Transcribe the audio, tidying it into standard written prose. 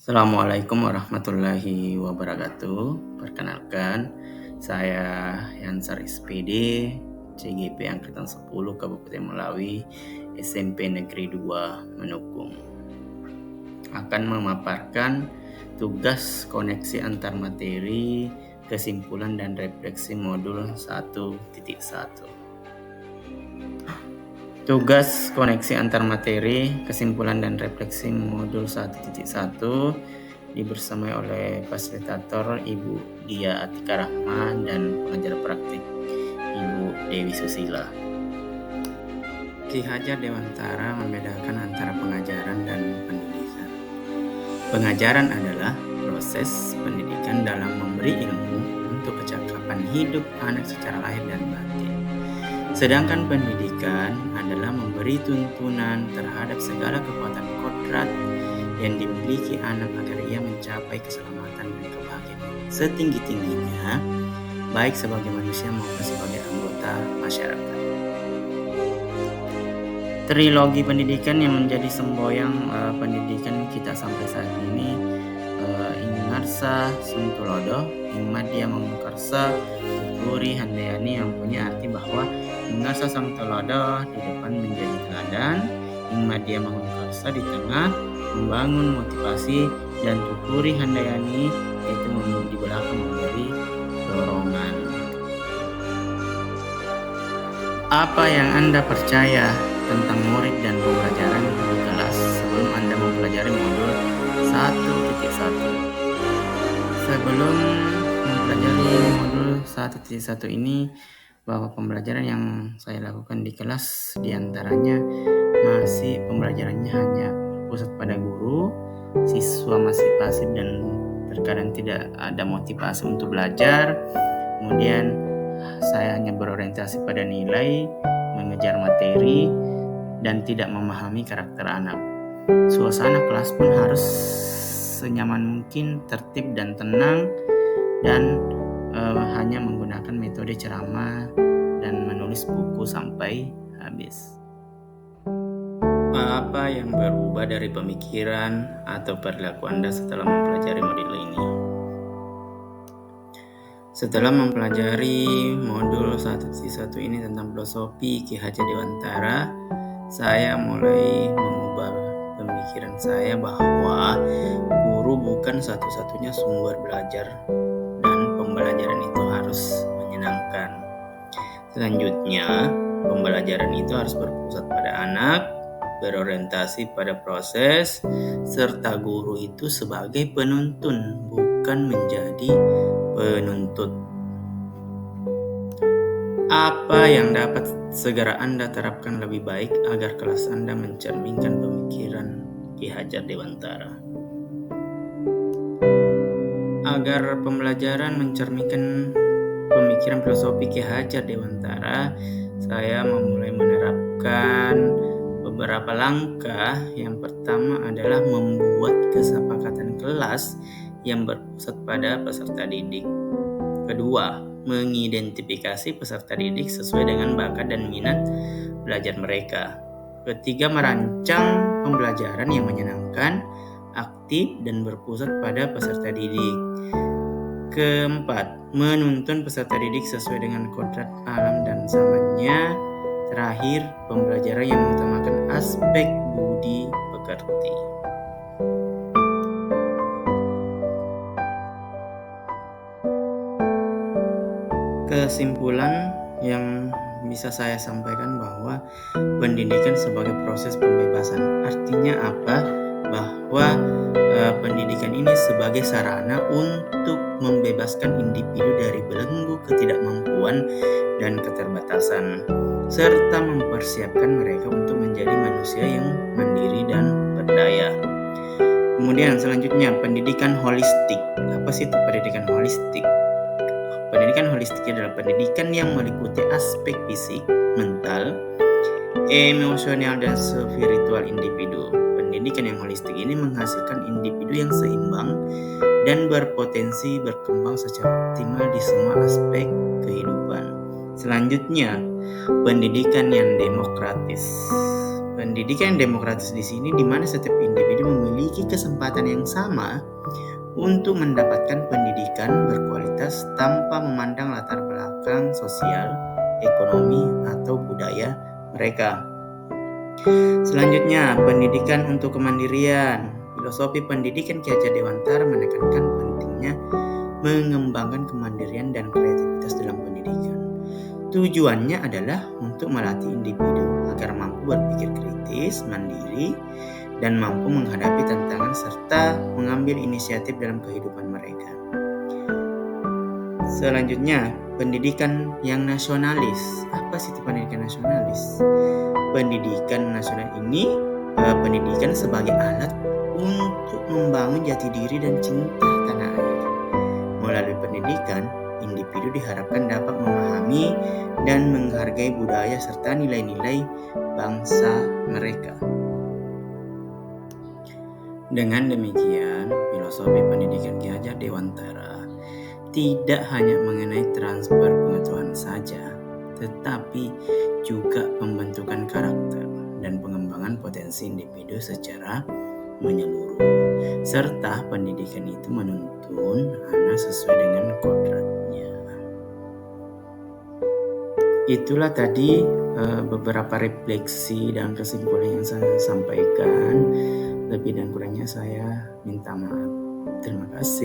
Assalamualaikum warahmatullahi wabarakatuh. Perkenalkan, saya Yansar SPD, CGP Angkatan 10 Kabupaten Melawi, SMP Negeri 2 Menukung. Akan memaparkan tugas koneksi antar materi, kesimpulan dan refleksi modul 1.1. Tugas koneksi antar materi, kesimpulan dan refleksi modul 1.1 dibersamai oleh fasilitator Ibu Dia Atika Rahman dan pengajar praktik Ibu Dewi Susila. Ki Hajar Dewantara membedakan antara pengajaran dan pendidikan. Pengajaran adalah proses pendidikan dalam memberi ilmu untuk kecakapan hidup anak secara lahir dan batin. Sedangkan pendidikan adalah memberi tuntunan terhadap segala kekuatan kodrat yang dimiliki anak agar ia mencapai keselamatan dan kebahagiaan setinggi-tingginya, baik sebagai manusia maupun sebagai anggota masyarakat. Trilogi pendidikan yang menjadi semboyan pendidikan kita sampai saat ini, Ingarsa Suntulodo, Ingmadya Mangkarsa, Tuturi Handayani, yang punya arti bahwa Ingarsa Suntulodo di depan menjadi teladan, Ingmadya Mangkarsa di tengah membangun motivasi, dan Tuturi Handayani yaitu di belakang memberi dorongan. Apa yang Anda percaya tentang murid dan pembelajaran di kelas sebelum Anda mempelajari modul 1.1? Sebelum mempelajari modul 1.1 ini, bahwa pembelajaran yang saya lakukan di kelas diantaranya masih pembelajarannya hanya pusat pada guru, siswa masih pasif dan terkadang tidak ada motivasi untuk belajar. Kemudian saya hanya berorientasi pada nilai, mengejar materi, dan tidak memahami karakter anak. Suasana kelas pun harus senyaman mungkin, tertib dan tenang, dan hanya menggunakan metode ceramah dan menulis buku sampai habis. Apa yang berubah dari pemikiran atau perilaku Anda setelah mempelajari modul ini? Setelah mempelajari modul 1.1 ini tentang filosofi Ki Hajar Dewantara, saya mulai mengubah pemikiran saya bahwa guru bukan satu-satunya sumber belajar dan pembelajaran itu harus menyenangkan. Selanjutnya, pembelajaran itu harus berpusat pada anak, berorientasi pada proses, serta guru itu sebagai penuntun, bukan menjadi penuntut. Apa yang dapat segera Anda terapkan lebih baik agar kelas Anda mencerminkan pemikiran Ki Hajar Dewantara? Agar pembelajaran mencerminkan pemikiran filosofi Ki Hajar Dewantara, saya memulai menerapkan beberapa langkah. Yang pertama adalah membuat kesepakatan kelas yang berpusat pada peserta didik. Kedua, mengidentifikasi peserta didik sesuai dengan bakat dan minat belajar mereka. Ketiga, merancang pembelajaran yang menyenangkan, aktif, dan berpusat pada peserta didik. Keempat, menuntun peserta didik sesuai dengan kodrat alam dan zamannya. Terakhir, pembelajaran yang mengutamakan aspek budi pekerti. Kesimpulan yang bisa saya sampaikan bahwa pendidikan sebagai proses pembebasan. Artinya apa? Bahwa pendidikan ini sebagai sarana untuk membebaskan individu dari belenggu ketidakmampuan dan keterbatasan, serta mempersiapkan mereka untuk menjadi manusia yang mandiri dan berdaya. Kemudian selanjutnya, pendidikan holistik. Apa sih itu pendidikan holistik? Pendidikan holistik adalah pendidikan yang meliputi aspek fisik, mental, emosional, dan spiritual individu. Pendidikan yang holistik ini menghasilkan individu yang seimbang dan berpotensi berkembang secara optimal di semua aspek kehidupan. Selanjutnya, pendidikan yang demokratis. Pendidikan yang demokratis di sini di mana setiap individu memiliki kesempatan yang sama untuk mendapatkan pendidikan berkualitas tanpa memandang latar belakang sosial, ekonomi, atau budaya mereka. Selanjutnya, pendidikan untuk kemandirian. Filosofi pendidikan Ki Hajar Dewantara menekankan pentingnya mengembangkan kemandirian dan kreativitas dalam pendidikan. Tujuannya adalah untuk melatih individu agar mampu berpikir kritis, mandiri, dan mampu menghadapi tantangan serta mengambil inisiatif dalam kehidupan mereka. Selanjutnya, pendidikan yang nasionalis. Apa sih itu pendidikan nasionalis? Pendidikan nasional ini pendidikan sebagai alat untuk membangun jati diri dan cinta tanah air. Melalui pendidikan, individu diharapkan dapat memahami dan menghargai budaya serta nilai-nilai bangsa mereka. Dengan demikian, filosofi pendidikan Ki Hajar Dewantara tidak hanya mengenai transfer pengetahuan saja, tetapi juga pembentukan karakter dan pengembangan potensi individu secara menyeluruh. Serta pendidikan itu menuntun anak sesuai dengan kodratnya. Itulah tadi beberapa refleksi dan kesimpulan yang saya sampaikan. Lebih dan kurangnya saya minta maaf. Terima kasih.